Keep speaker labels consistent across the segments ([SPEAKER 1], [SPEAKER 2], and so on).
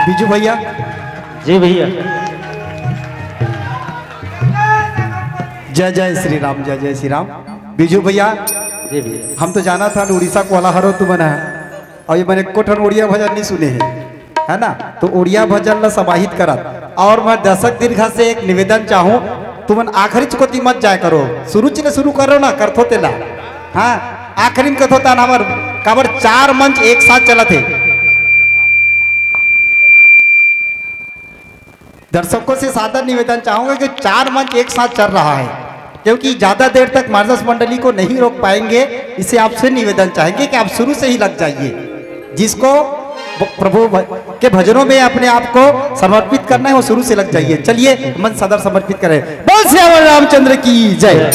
[SPEAKER 1] बिजू भैया।
[SPEAKER 2] जी भैया।
[SPEAKER 1] जय जय श्री राम, जय जय श्री राम। बिजू भैया
[SPEAKER 2] जी भैया,
[SPEAKER 1] हम तो जाना था उड़ीसा को हरो तू बना है और ये मैंने कोठन उड़िया भजन नहीं सुने हैं, है ना? तो उड़िया भजन ला समाहित करत और मैं दर्शक दीर्घ से एक निवेदन चाहूँ, तुमन आखिरी चुकोती मत जाए करो, शुरू चले शुरू करो ना करथो तेला। हाँ आखिरी में कथो तान हमार काबर 4 मंच एक साथ चला थे। दर्शकों से सादर निवेदन चाहूंगा कि 4 मंच एक साथ चल रहा है, क्योंकि ज्यादा देर तक मार्जस मंडली को नहीं रोक पाएंगे। इसे आपसे निवेदन चाहेंगे कि आप शुरू से ही लग जाइए, जिसको प्रभु के भजनों में अपने आप को समर्पित करना है वो शुरू से लग जाइए। चलिए मन सदर समर्पित करें। बोल श्री रामचंद्र की जय।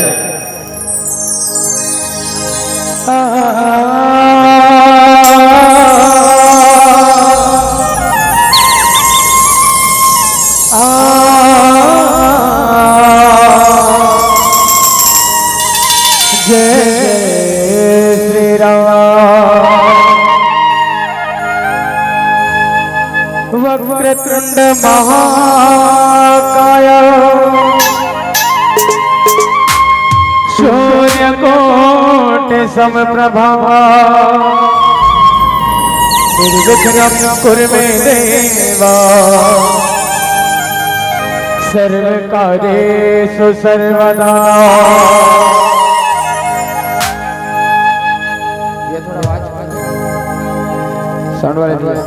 [SPEAKER 3] वक्रतुंड महाकाय सूर्यकोटि समप्रभा निर्विघ्नं कुरु मे देवा सर्वकार्येषु सर्वदा। ये थोड़ा आवाज साउंड वाले दिया।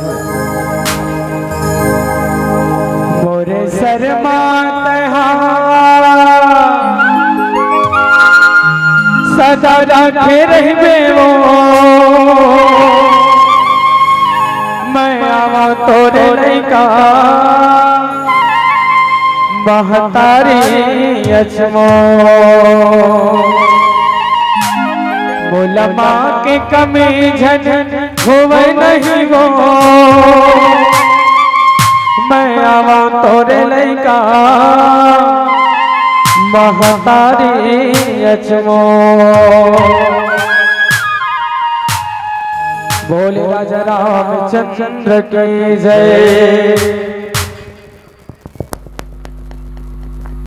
[SPEAKER 3] मोरे शर्मात सदा राखे रहबे वो, मैं आवा तोरे लइका महतारी अचमो। बोला माँ के कमी झन होवे नहीं वो, मैं आवा तोरे लइका महतारी अचमो। बोले राजा रामचंद्र की जय।